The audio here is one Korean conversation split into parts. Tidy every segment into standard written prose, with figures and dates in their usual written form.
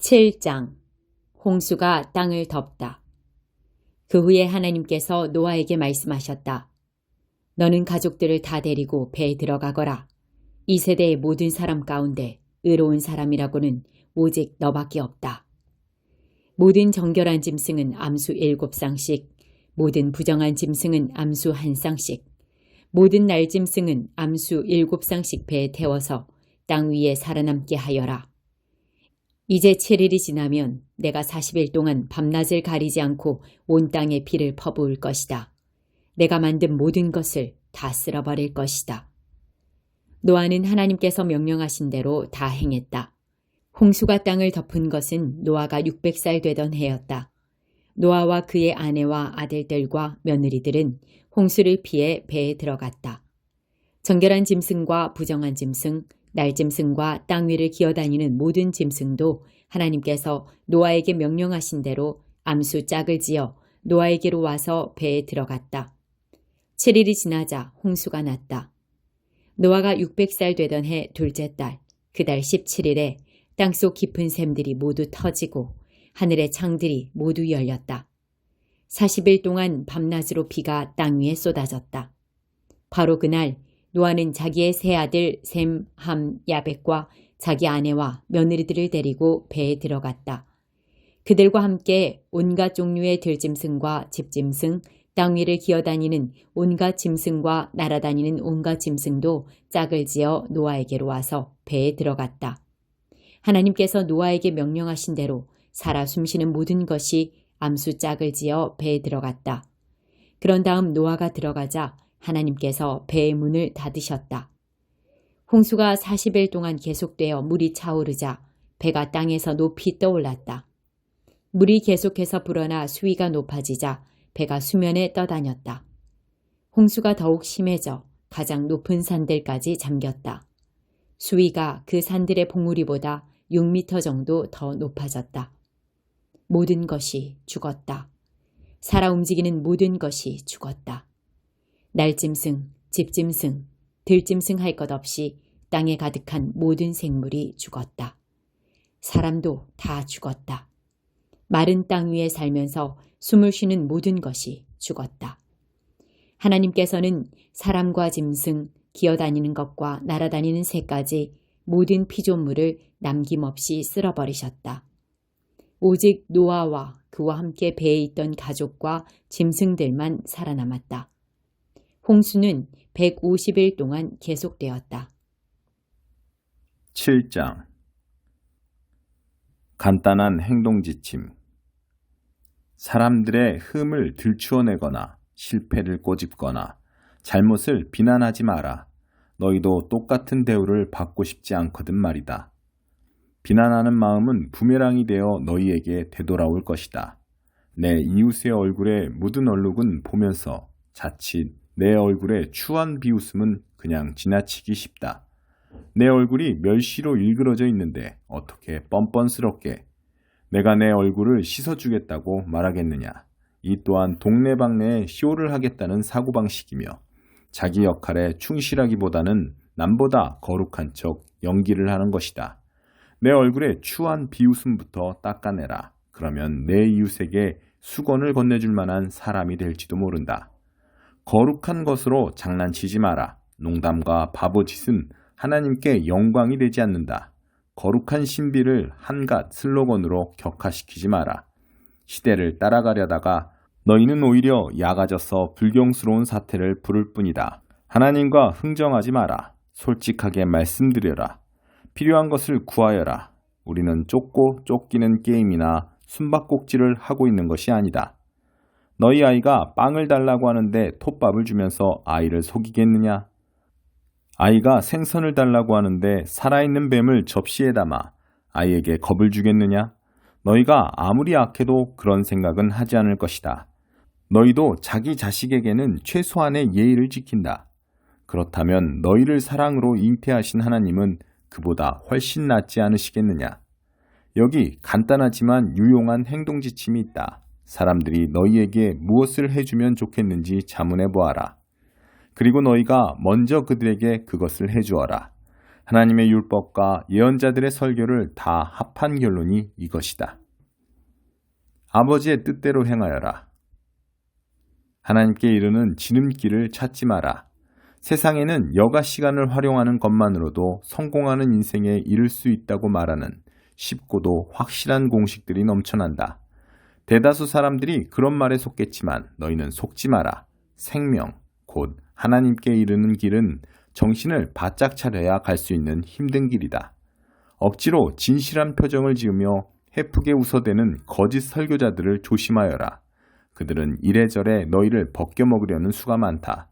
7장 홍수가 땅을 덮다. 그 후에 하나님께서 노아에게 말씀하셨다. 너는 가족들을 다 데리고 배에 들어가거라. 이 세대의 모든 사람 가운데 의로운 사람이라고는 오직 너밖에 없다. 모든 정결한 짐승은 암수 7쌍씩, 모든 부정한 짐승은 암수 1쌍씩, 모든 날짐승은 암수 7쌍씩 배에 태워서 땅 위에 살아남게 하여라. 이제 7일이 지나면 내가 40일 동안 밤낮을 가리지 않고 온 땅에 비를 퍼부을 것이다. 내가 만든 모든 것을 다 쓸어버릴 것이다. 노아는 하나님께서 명령하신 대로 다 행했다. 홍수가 땅을 덮은 것은 노아가 600살 되던 해였다. 노아와 그의 아내와 아들들과 며느리들은 홍수를 피해 배에 들어갔다. 정결한 짐승과 부정한 짐승, 날짐승과 땅 위를 기어다니는 모든 짐승도 하나님께서 노아에게 명령하신 대로 암수 짝을 지어 노아에게로 와서 배에 들어갔다. 7일이 지나자 홍수가 났다. 노아가 600살 되던 해 둘째 달, 그달 17일에 땅속 깊은 샘들이 모두 터지고 하늘의 창들이 모두 열렸다. 40일 동안 밤낮으로 비가 땅 위에 쏟아졌다. 바로 그날 노아는 자기의 세 아들 셈, 함, 야벳과 자기 아내와 며느리들을 데리고 배에 들어갔다. 그들과 함께 온갖 종류의 들짐승과 집짐승, 땅 위를 기어다니는 온갖 짐승과 날아다니는 온갖 짐승도 짝을 지어 노아에게로 와서 배에 들어갔다. 하나님께서 노아에게 명령하신 대로 살아 숨쉬는 모든 것이 암수 짝을 지어 배에 들어갔다. 그런 다음 노아가 들어가자 하나님께서 배의 문을 닫으셨다. 홍수가 40일 동안 계속되어 물이 차오르자 배가 땅에서 높이 떠올랐다. 물이 계속해서 불어나 수위가 높아지자 배가 수면에 떠다녔다. 홍수가 더욱 심해져 가장 높은 산들까지 잠겼다. 수위가 그 산들의 봉우리보다 6m 정도 더 높아졌다. 모든 것이 죽었다. 살아 움직이는 모든 것이 죽었다. 날짐승, 집짐승, 들짐승 할 것 없이 땅에 가득한 모든 생물이 죽었다. 사람도 다 죽었다. 마른 땅 위에 살면서 숨을 쉬는 모든 것이 죽었다. 하나님께서는 사람과 짐승, 기어다니는 것과 날아다니는 새까지 모든 피조물을 남김없이 쓸어버리셨다. 오직 노아와 그와 함께 배에 있던 가족과 짐승들만 살아남았다. 홍수는 150일 동안 계속되었다. 7장 간단한 행동 지침. 사람들의 흠을 들추어내거나 실패를 꼬집거나 잘못을 비난하지 마라. 너희도 똑같은 대우를 받고 싶지 않거든 말이다. 비난하는 마음은 부메랑이 되어 너희에게 되돌아올 것이다. 내 이웃의 얼굴에 묻은 얼룩은 보면서 자칫 내 얼굴에 추한 비웃음은 그냥 지나치기 쉽다. 내 얼굴이 멸시로 일그러져 있는데 어떻게 뻔뻔스럽게 내가 내 얼굴을 씻어주겠다고 말하겠느냐. 이 또한 동네방네에 쇼를 하겠다는 사고방식이며 자기 역할에 충실하기보다는 남보다 거룩한 척 연기를 하는 것이다. 내 얼굴에 추한 비웃음부터 닦아내라. 그러면 내 이웃에게 수건을 건네줄 만한 사람이 될지도 모른다. 거룩한 것으로 장난치지 마라. 농담과 바보짓은 하나님께 영광이 되지 않는다. 거룩한 신비를 한갓 슬로건으로 격화시키지 마라. 시대를 따라가려다가 너희는 오히려 약아져서 불경스러운 사태를 부를 뿐이다. 하나님과 흥정하지 마라. 솔직하게 말씀드려라. 필요한 것을 구하여라. 우리는 쫓고 쫓기는 게임이나 숨바꼭질을 하고 있는 것이 아니다. 너희 아이가 빵을 달라고 하는데 톱밥을 주면서 아이를 속이겠느냐? 아이가 생선을 달라고 하는데 살아있는 뱀을 접시에 담아 아이에게 겁을 주겠느냐? 너희가 아무리 악해도 그런 생각은 하지 않을 것이다. 너희도 자기 자식에게는 최소한의 예의를 지킨다. 그렇다면 너희를 사랑으로 잉태하신 하나님은 그보다 훨씬 낫지 않으시겠느냐? 여기 간단하지만 유용한 행동 지침이 있다. 사람들이 너희에게 무엇을 해주면 좋겠는지 자문해 보아라. 그리고 너희가 먼저 그들에게 그것을 해주어라. 하나님의 율법과 예언자들의 설교를 다 합한 결론이 이것이다. 아버지의 뜻대로 행하여라. 하나님께 이르는 지름길을 찾지 마라. 세상에는 여가 시간을 활용하는 것만으로도 성공하는 인생에 이를 수 있다고 말하는 쉽고도 확실한 공식들이 넘쳐난다. 대다수 사람들이 그런 말에 속겠지만 너희는 속지 마라. 생명, 곧 하나님께 이르는 길은 정신을 바짝 차려야 갈 수 있는 힘든 길이다. 억지로 진실한 표정을 지으며 해프게 웃어대는 거짓 설교자들을 조심하여라. 그들은 이래저래 너희를 벗겨먹으려는 수가 많다.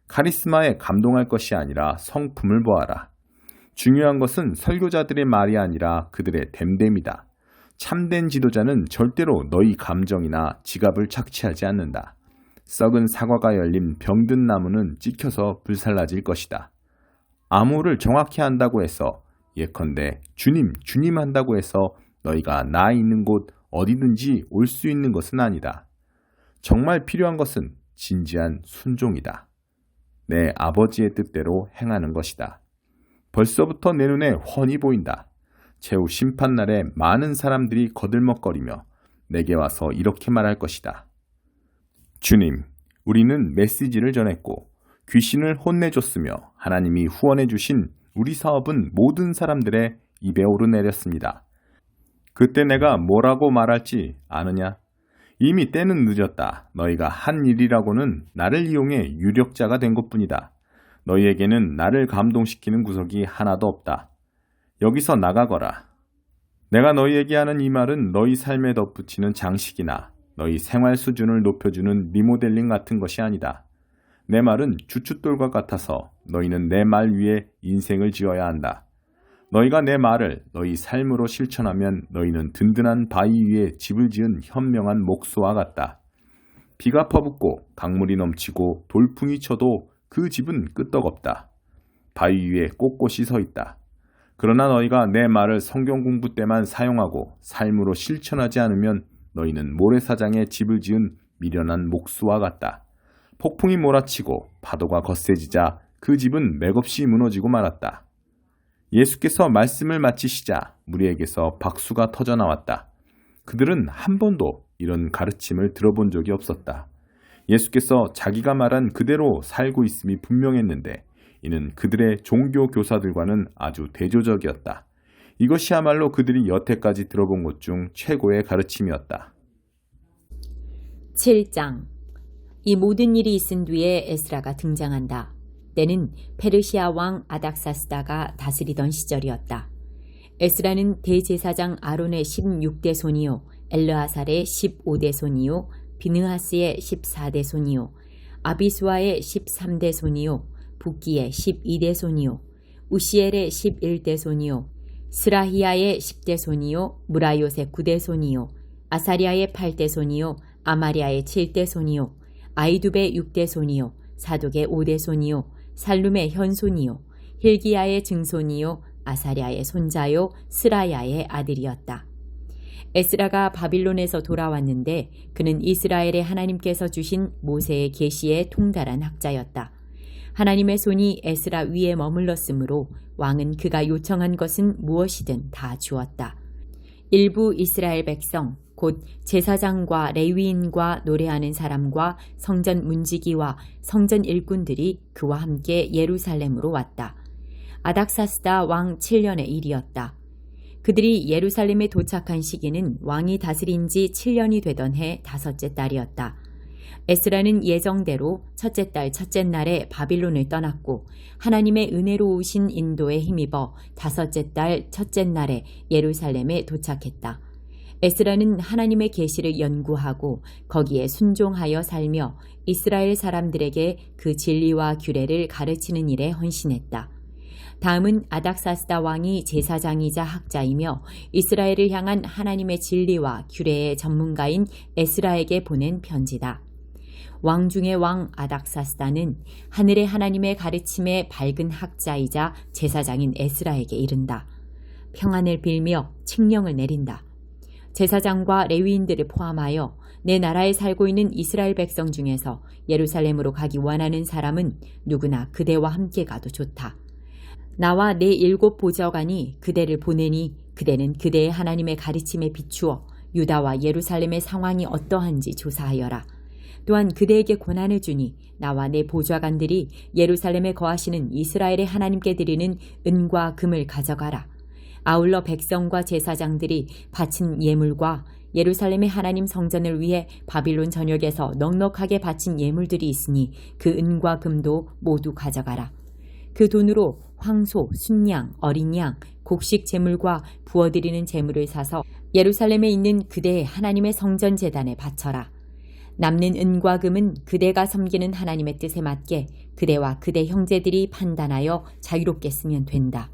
카리스마에 감동할 것이 아니라 성품을 보아라. 중요한 것은 설교자들의 말이 아니라 그들의 됨됨이다. 참된 지도자는 절대로 너희 감정이나 지갑을 착취하지 않는다. 썩은 사과가 열린 병든 나무는 찍혀서 불살라질 것이다. 암호를 정확히 한다고 해서 예컨대 주님 한다고 해서 너희가 나 있는 곳 어디든지 올 수 있는 것은 아니다. 정말 필요한 것은 진지한 순종이다. 내 아버지의 뜻대로 행하는 것이다. 벌써부터 내 눈에 훤히 보인다. 최후 심판날에 많은 사람들이 거들먹거리며 내게 와서 이렇게 말할 것이다. 주님, 우리는 메시지를 전했고 귀신을 혼내줬으며 하나님이 후원해 주신 우리 사업은 모든 사람들의 입에 오르내렸습니다. 그때 내가 뭐라고 말할지 아느냐? 이미 때는 늦었다. 너희가 한 일이라고는 나를 이용해 유력자가 된 것뿐이다. 너희에게는 나를 감동시키는 구석이 하나도 없다. 여기서 나가거라. 내가 너희에게 하는 이 말은 너희 삶에 덧붙이는 장식이나 너희 생활 수준을 높여주는 리모델링 같은 것이 아니다. 내 말은 주춧돌과 같아서 너희는 내 말 위에 인생을 지어야 한다. 너희가 내 말을 너희 삶으로 실천하면 너희는 든든한 바위 위에 집을 지은 현명한 목수와 같다. 비가 퍼붓고 강물이 넘치고 돌풍이 쳐도 그 집은 끄떡없다. 바위 위에 꼿꼿이 서 있다. 그러나 너희가 내 말을 성경 공부 때만 사용하고 삶으로 실천하지 않으면 너희는 모래사장에 집을 지은 미련한 목수와 같다. 폭풍이 몰아치고 파도가 거세지자 그 집은 맥없이 무너지고 말았다. 예수께서 말씀을 마치시자 무리에게서 박수가 터져나왔다. 그들은 한 번도 이런 가르침을 들어본 적이 없었다. 예수께서 자기가 말한 그대로 살고 있음이 분명했는데 이는 그들의 종교 교사들과는 아주 대조적이었다. 이것이야말로 그들이 여태까지 들어본 것 중 최고의 가르침이었다. 7장. 이 모든 일이 있은 뒤에 에스라가 등장한다. 때는 페르시아 왕 아닥사스다가 다스리던 시절이었다. 에스라는 대제사장 아론의 16대 손이요, 엘르아살의 15대 손이요, 비느하스의 14대 손이요, 아비수아의 13대 손이요, 붓기의 12대 손이요, 우시엘의 11대 손이요, 스라히야의 10대 손이요, 무라요의 9대 손이요, 아사리아의 8대 손이요, 아마리아의 7대 손이요, 아이두베의 6대 손이요, 사독의 5대 손이요, 살룸의 현손이요, 힐기야의 증손이요, 아사랴의 손자요, 스라야의 아들이었다. 에스라가 바빌론에서 돌아왔는데 그는 이스라엘의 하나님께서 주신 모세의 계시에 통달한 학자였다. 하나님의 손이 에스라 위에 머물렀으므로 왕은 그가 요청한 것은 무엇이든 다 주었다. 일부 이스라엘 백성, 곧 제사장과 레위인과 노래하는 사람과 성전 문지기와 성전 일꾼들이 그와 함께 예루살렘으로 왔다. 아닥사스다 왕 7년의 일이었다. 그들이 예루살렘에 도착한 시기는 왕이 다스린 지 7년이 되던 해 5째 달이었다. 에스라는 예정대로 첫째 달 첫째 날에 바빌론을 떠났고 하나님의 은혜로우신 인도에 힘입어 5째 달 첫째 날에 예루살렘에 도착했다. 에스라는 하나님의 계시를 연구하고 거기에 순종하여 살며 이스라엘 사람들에게 그 진리와 규례를 가르치는 일에 헌신했다. 다음은 아닥사스다 왕이 제사장이자 학자이며 이스라엘을 향한 하나님의 진리와 규례의 전문가인 에스라에게 보낸 편지다. 왕 중의 왕 아닥사스다는 하늘의 하나님의 가르침에 밝은 학자이자 제사장인 에스라에게 이른다. 평안을 빌며 칙령을 내린다. 제사장과 레위인들을 포함하여 내 나라에 살고 있는 이스라엘 백성 중에서 예루살렘으로 가기 원하는 사람은 누구나 그대와 함께 가도 좋다. 나와 내 7 보좌관이 그대를 보내니 그대는 그대의 하나님의 가르침에 비추어 유다와 예루살렘의 상황이 어떠한지 조사하여라. 또한 그대에게 권한을 주니 나와 내 보좌관들이 예루살렘에 거하시는 이스라엘의 하나님께 드리는 은과 금을 가져가라. 아울러 백성과 제사장들이 바친 예물과 예루살렘의 하나님 성전을 위해 바빌론 전역에서 넉넉하게 바친 예물들이 있으니 그 은과 금도 모두 가져가라. 그 돈으로 황소, 순양, 어린 양, 곡식 제물과 부어드리는 제물을 사서 예루살렘에 있는 그대의 하나님의 성전 제단에 바쳐라. 남는 은과 금은 그대가 섬기는 하나님의 뜻에 맞게 그대와 그대 형제들이 판단하여 자유롭게 쓰면 된다.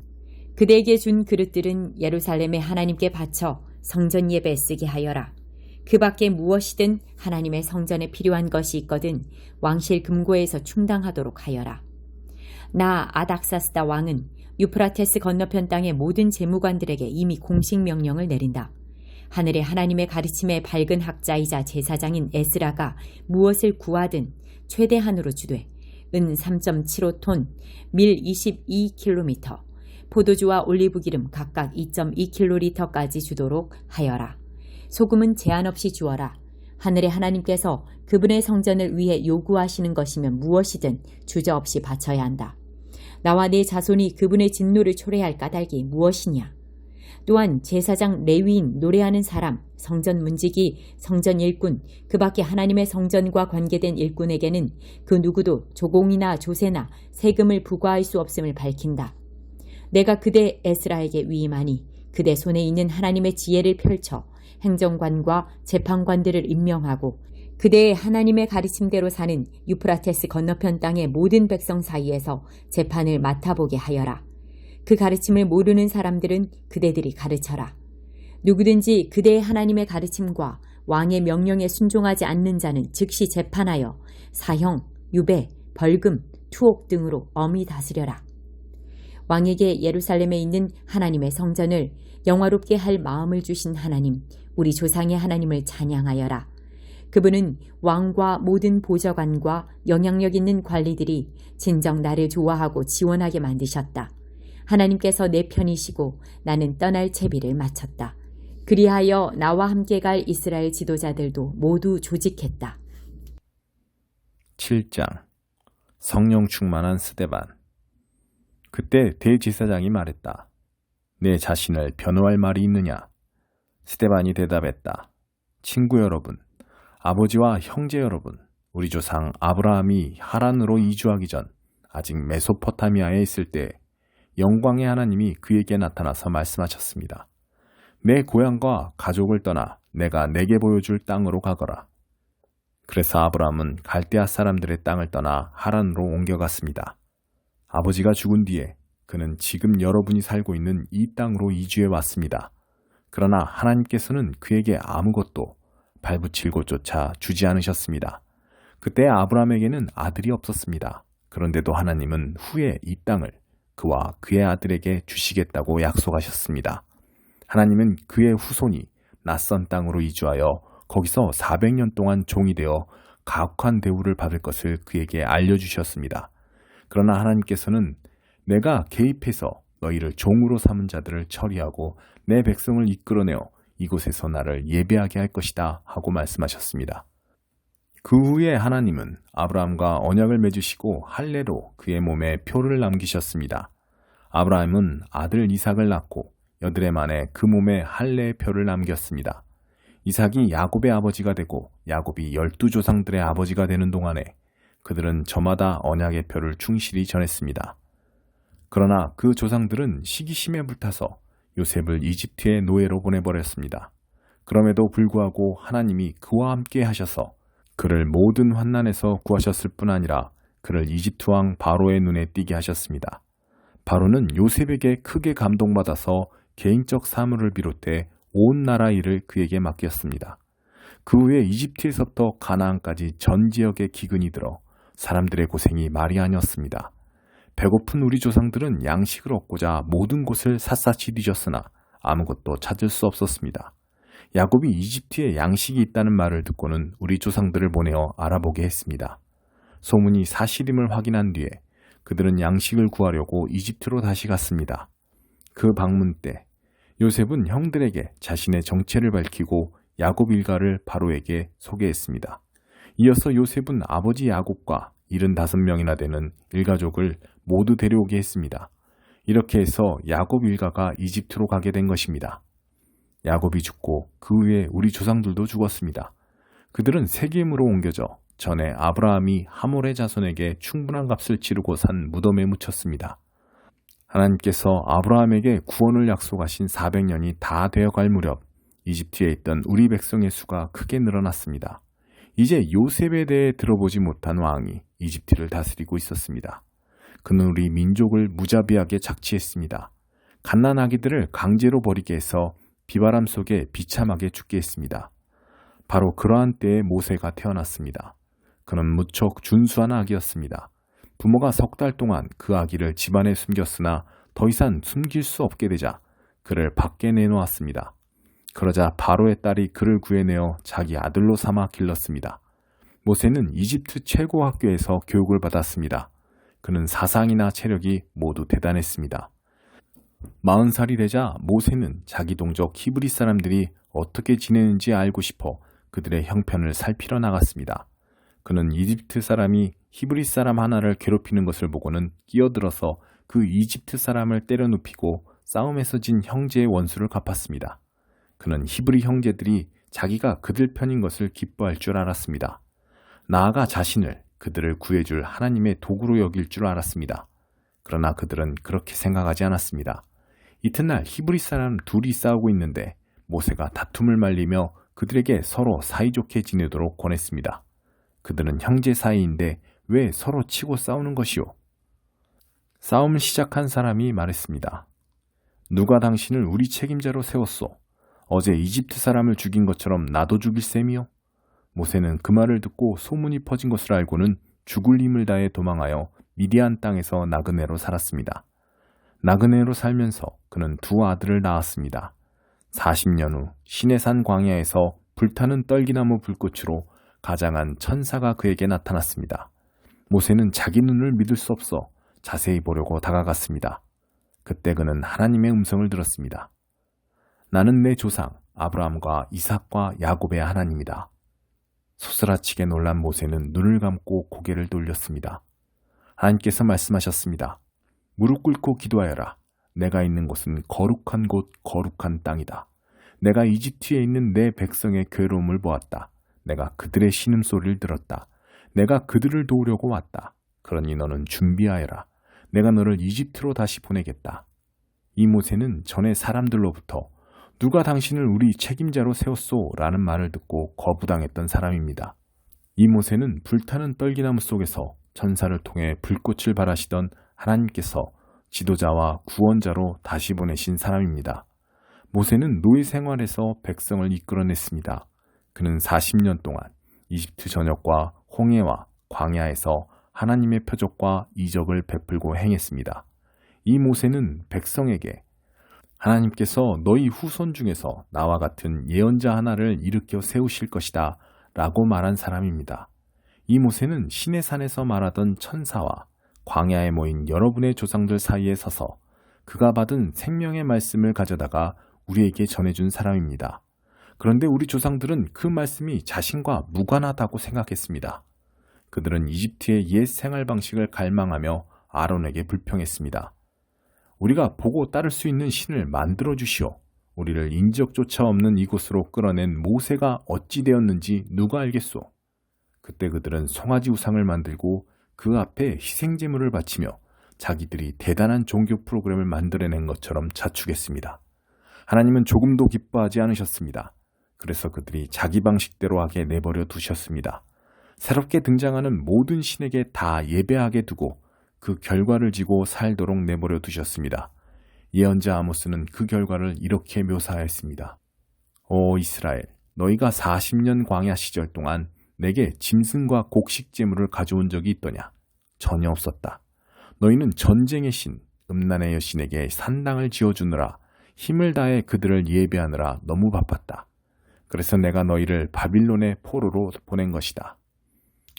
그대에게 준 그릇들은 예루살렘의 하나님께 바쳐 성전 예배에 쓰게 하여라. 그 밖에 무엇이든 하나님의 성전에 필요한 것이 있거든 왕실 금고에서 충당하도록 하여라. 나 아닥사스다 왕은 유프라테스 건너편 땅의 모든 재무관들에게 이미 공식 명령을 내린다. 하늘의 하나님의 가르침에 밝은 학자이자 제사장인 에스라가 무엇을 구하든 최대한으로 주되 은 3.75톤, 밀 22km, 포도주와 올리브기름 각각 2.2kl까지 주도록 하여라. 소금은 제한 없이 주어라. 하늘의 하나님께서 그분의 성전을 위해 요구하시는 것이면 무엇이든 주저없이 바쳐야 한다. 나와 내 자손이 그분의 진노를 초래할 까닭이 무엇이냐? 또한 제사장, 레위인, 노래하는 사람, 성전 문지기, 성전 일꾼, 그 밖에 하나님의 성전과 관계된 일꾼에게는 그 누구도 조공이나 조세나 세금을 부과할 수 없음을 밝힌다. 내가 그대 에스라에게 위임하니 그대 손에 있는 하나님의 지혜를 펼쳐 행정관과 재판관들을 임명하고 그대의 하나님의 가르침대로 사는 유프라테스 건너편 땅의 모든 백성 사이에서 재판을 맡아보게 하여라. 그 가르침을 모르는 사람들은 그대들이 가르쳐라. 누구든지 그대의 하나님의 가르침과 왕의 명령에 순종하지 않는 자는 즉시 재판하여 사형, 유배, 벌금, 투옥 등으로 엄히 다스려라. 왕에게 예루살렘에 있는 하나님의 성전을 영화롭게 할 마음을 주신 하나님, 우리 조상의 하나님을 찬양하여라. 그분은 왕과 모든 보좌관과 영향력 있는 관리들이 진정 나를 좋아하고 지원하게 만드셨다. 하나님께서 내 편이시고 나는 떠날 채비를 마쳤다. 그리하여 나와 함께 갈 이스라엘 지도자들도 모두 조직했다. 7장 성령 충만한 스데반. 그때 대제사장이 말했다. 내 자신을 변호할 말이 있느냐? 스데반이 대답했다. 친구 여러분, 아버지와 형제 여러분, 우리 조상 아브라함이 하란으로 이주하기 전 아직 메소포타미아에 있을 때 영광의 하나님이 그에게 나타나서 말씀하셨습니다. 내 고향과 가족을 떠나 내가 내게 보여줄 땅으로 가거라. 그래서 아브라함은 갈대아 사람들의 땅을 떠나 하란으로 옮겨갔습니다. 아버지가 죽은 뒤에 그는 지금 여러분이 살고 있는 이 땅으로 이주해 왔습니다. 그러나 하나님께서는 그에게 아무것도 발붙일 곳조차 주지 않으셨습니다. 그때 아브라함에게는 아들이 없었습니다. 그런데도 하나님은 후에 이 땅을 그와 그의 아들에게 주시겠다고 약속하셨습니다. 하나님은 그의 후손이 낯선 땅으로 이주하여 거기서 400년 동안 종이 되어 가혹한 대우를 받을 것을 그에게 알려주셨습니다. 그러나 하나님께서는 내가 개입해서 너희를 종으로 삼은 자들을 처리하고 내 백성을 이끌어내어 이곳에서 나를 예배하게 할 것이다 하고 말씀하셨습니다. 그 후에 하나님은 아브라함과 언약을 맺으시고 할례로 그의 몸에 표를 남기셨습니다. 아브라함은 아들 이삭을 낳고 여드레 만에 그 몸에 할례의 표를 남겼습니다. 이삭이 야곱의 아버지가 되고 야곱이 12조상들의 아버지가 되는 동안에 그들은 저마다 언약의 표를 충실히 전했습니다. 그러나 그 조상들은 시기심에 불타서 요셉을 이집트의 노예로 보내버렸습니다. 그럼에도 불구하고 하나님이 그와 함께 하셔서 그를 모든 환난에서 구하셨을 뿐 아니라 그를 이집트 왕 바로의 눈에 띄게 하셨습니다. 바로는 요셉에게 크게 감동받아서 개인적 사물을 비롯해 온 나라 일을 그에게 맡겼습니다. 그 후에 이집트에서부터 가나안까지 전 지역에 기근이 들어 사람들의 고생이 말이 아니었습니다. 배고픈 우리 조상들은 양식을 얻고자 모든 곳을 샅샅이 뒤졌으나 아무것도 찾을 수 없었습니다. 야곱이 이집트에 양식이 있다는 말을 듣고는 우리 조상들을 보내어 알아보게 했습니다. 소문이 사실임을 확인한 뒤에 그들은 양식을 구하려고 이집트로 다시 갔습니다. 그 방문 때 요셉은 형들에게 자신의 정체를 밝히고 야곱 일가를 바로에게 소개했습니다. 이어서 요셉은 아버지 야곱과 75명이나 되는 일가족을 모두 데려오게 했습니다. 이렇게 해서 야곱 일가가 이집트로 가게 된 것입니다. 야곱이 죽고 그 후에 우리 조상들도 죽었습니다. 그들은 세겜으로 옮겨져 전에 아브라함이 하몰의 자손에게 충분한 값을 치르고 산 무덤에 묻혔습니다. 하나님께서 아브라함에게 구원을 약속하신 400년이 다 되어갈 무렵 이집트에 있던 우리 백성의 수가 크게 늘어났습니다. 이제 요셉에 대해 들어보지 못한 왕이 이집트를 다스리고 있었습니다. 그는 우리 민족을 무자비하게 착취했습니다. 갓난아기들을 강제로 버리게 해서 비바람 속에 비참하게 죽게 했습니다. 바로 그러한 때에 모세가 태어났습니다. 그는 무척 준수한 아기였습니다. 부모가 3달 동안 그 아기를 집안에 숨겼으나 더 이상 숨길 수 없게 되자 그를 밖에 내놓았습니다. 그러자 바로의 딸이 그를 구해내어 자기 아들로 삼아 길렀습니다. 모세는 이집트 최고 학교에서 교육을 받았습니다. 그는 사상이나 체력이 모두 대단했습니다. 40살이 되자 모세는 자기 동족 히브리 사람들이 어떻게 지내는지 알고 싶어 그들의 형편을 살피러 나갔습니다. 그는 이집트 사람이 히브리 사람 하나를 괴롭히는 것을 보고는 끼어들어서 그 이집트 사람을 때려 눕히고 싸움에서 진 형제의 원수를 갚았습니다. 그는 히브리 형제들이 자기가 그들 편인 것을 기뻐할 줄 알았습니다. 나아가 자신을 그들을 구해줄 하나님의 도구로 여길 줄 알았습니다. 그러나 그들은 그렇게 생각하지 않았습니다. 이튿날 히브리 사람 둘이 싸우고 있는데 모세가 다툼을 말리며 그들에게 서로 사이좋게 지내도록 권했습니다. 그들은 형제 사이인데 왜 서로 치고 싸우는 것이오? 싸움을 시작한 사람이 말했습니다. 누가 당신을 우리 책임자로 세웠소? 어제 이집트 사람을 죽인 것처럼 나도 죽일 셈이요? 모세는 그 말을 듣고 소문이 퍼진 것을 알고는 죽을 힘을 다해 도망하여 미디안 땅에서 나그네로 살았습니다. 나그네로 살면서 그는 2 아들을 낳았습니다. 40년 후 시내산 광야에서 불타는 떨기나무 불꽃으로 가장한 천사가 그에게 나타났습니다. 모세는 자기 눈을 믿을 수 없어 자세히 보려고 다가갔습니다. 그때 그는 하나님의 음성을 들었습니다. 나는 내 조상 아브라함과 이삭과 야곱의 하나님이다. 소스라치게 놀란 모세는 눈을 감고 고개를 돌렸습니다. 하나님께서 말씀하셨습니다. 무릎 꿇고 기도하여라. 내가 있는 곳은 거룩한 곳, 거룩한 땅이다. 내가 이집트에 있는 내 백성의 괴로움을 보았다. 내가 그들의 신음소리를 들었다. 내가 그들을 도우려고 왔다. 그러니 너는 준비하여라. 내가 너를 이집트로 다시 보내겠다. 이 모세는 전에 사람들로부터 누가 당신을 우리 책임자로 세웠소? 라는 말을 듣고 거부당했던 사람입니다. 이 모세는 불타는 떨기나무 속에서 천사를 통해 불꽃을 발하시던 하나님께서 지도자와 구원자로 다시 보내신 사람입니다. 모세는 노예 생활에서 백성을 이끌어냈습니다. 그는 40년 동안 이집트 전역과 홍해와 광야에서 하나님의 표적과 이적을 베풀고 행했습니다. 이 모세는 백성에게 하나님께서 너희 후손 중에서 나와 같은 예언자 하나를 일으켜 세우실 것이다 라고 말한 사람입니다. 이 모세는 시내산에서 말하던 천사와 광야에 모인 여러분의 조상들 사이에 서서 그가 받은 생명의 말씀을 가져다가 우리에게 전해준 사람입니다. 그런데 우리 조상들은 그 말씀이 자신과 무관하다고 생각했습니다. 그들은 이집트의 옛 생활 방식을 갈망하며 아론에게 불평했습니다. 우리가 보고 따를 수 있는 신을 만들어 주시오. 우리를 인적조차 없는 이곳으로 끌어낸 모세가 어찌 되었는지 누가 알겠소? 그때 그들은 송아지 우상을 만들고 그 앞에 희생제물을 바치며 자기들이 대단한 종교 프로그램을 만들어낸 것처럼 자축했습니다. 하나님은 조금도 기뻐하지 않으셨습니다. 그래서 그들이 자기 방식대로 하게 내버려 두셨습니다. 새롭게 등장하는 모든 신에게 다 예배하게 두고 그 결과를 지고 살도록 내버려 두셨습니다. 예언자 아모스는 그 결과를 이렇게 묘사하였습니다. 오 이스라엘, 너희가 40년 광야 시절 동안 내게 짐승과 곡식 제물을 가져온 적이 있더냐? 전혀 없었다. 너희는 전쟁의 신, 음란의 여신에게 산당을 지어주느라 힘을 다해 그들을 예배하느라 너무 바빴다. 그래서 내가 너희를 바빌론의 포로로 보낸 것이다.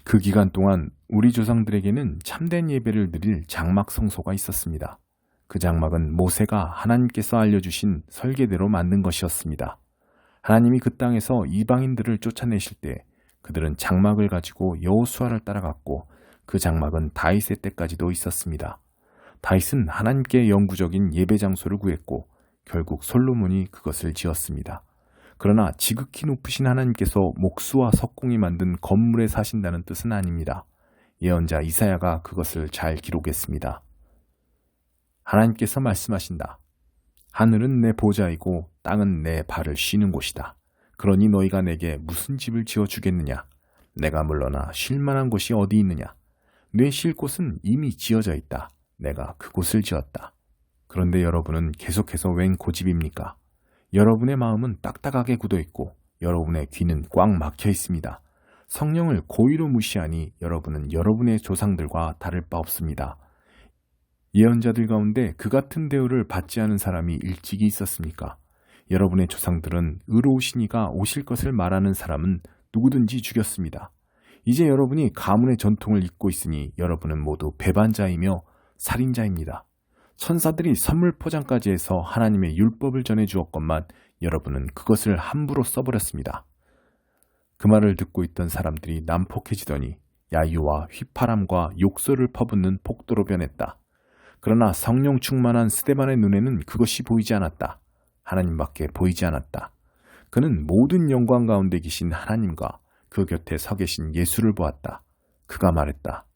그 기간 동안 우리 조상들에게는 참된 예배를 드릴 장막 성소가 있었습니다. 그 장막은 모세가 하나님께서 알려주신 설계대로 만든 것이었습니다. 하나님이 그 땅에서 이방인들을 쫓아내실 때 그들은 장막을 가지고 여호수아를 따라갔고 그 장막은 다윗의 때까지도 있었습니다. 다윗은 하나님께 영구적인 예배 장소를 구했고 결국 솔로몬이 그것을 지었습니다. 그러나 지극히 높으신 하나님께서 목수와 석공이 만든 건물에 사신다는 뜻은 아닙니다. 예언자 이사야가 그것을 잘 기록했습니다. 하나님께서 말씀하신다. 하늘은 내 보좌이고 땅은 내 발을 쉬는 곳이다. 그러니 너희가 내게 무슨 집을 지어주겠느냐? 내가 물러나 쉴 만한 곳이 어디 있느냐? 내 쉴 곳은 이미 지어져 있다. 내가 그곳을 지었다. 그런데 여러분은 계속해서 웬 고집입니까? 여러분의 마음은 딱딱하게 굳어 있고 여러분의 귀는 꽉 막혀 있습니다. 성령을 고의로 무시하니 여러분은 여러분의 조상들과 다를 바 없습니다. 예언자들 가운데 그 같은 대우를 받지 않은 사람이 일찍이 있었습니까? 여러분의 조상들은 의로우신 이가 오실 것을 말하는 사람은 누구든지 죽였습니다. 이제 여러분이 가문의 전통을 잇고 있으니 여러분은 모두 배반자이며 살인자입니다. 천사들이 선물 포장까지 해서 하나님의 율법을 전해주었건만 여러분은 그것을 함부로 써버렸습니다. 그 말을 듣고 있던 사람들이 난폭해지더니 야유와 휘파람과 욕설을 퍼붓는 폭도로 변했다. 그러나 성령 충만한 스데반의 눈에는 그것이 보이지 않았다. 하나님밖에 보이지 않았다. 그는 모든 영광 가운데 계신 하나님과 그 곁에 서 계신 예수를 보았다. 그가 말했다.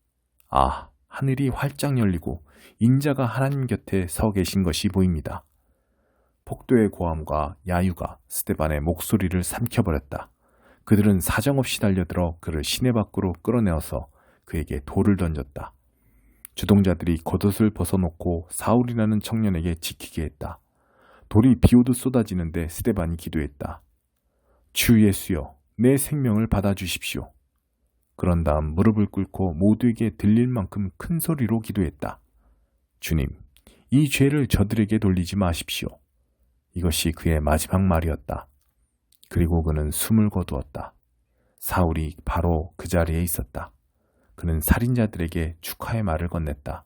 아, 하늘이 활짝 열리고 인자가 하나님 곁에 서 계신 것이 보입니다. 폭도의 고함과 야유가 스데반의 목소리를 삼켜버렸다. 그들은 사정없이 달려들어 그를 시내 밖으로 끌어내어서 그에게 돌을 던졌다. 주동자들이 겉옷을 벗어놓고 사울이라는 청년에게 지키게 했다. 돌이 비오듯 쏟아지는데 스데반이 기도했다. 주 예수여, 내 생명을 받아주십시오. 그런 다음 무릎을 꿇고 모두에게 들릴 만큼 큰 소리로 기도했다. 주님, 이 죄를 저들에게 돌리지 마십시오. 이것이 그의 마지막 말이었다. 그리고 그는 숨을 거두었다. 사울이 바로 그 자리에 있었다. 그는 살인자들에게 축하의 말을 건넸다.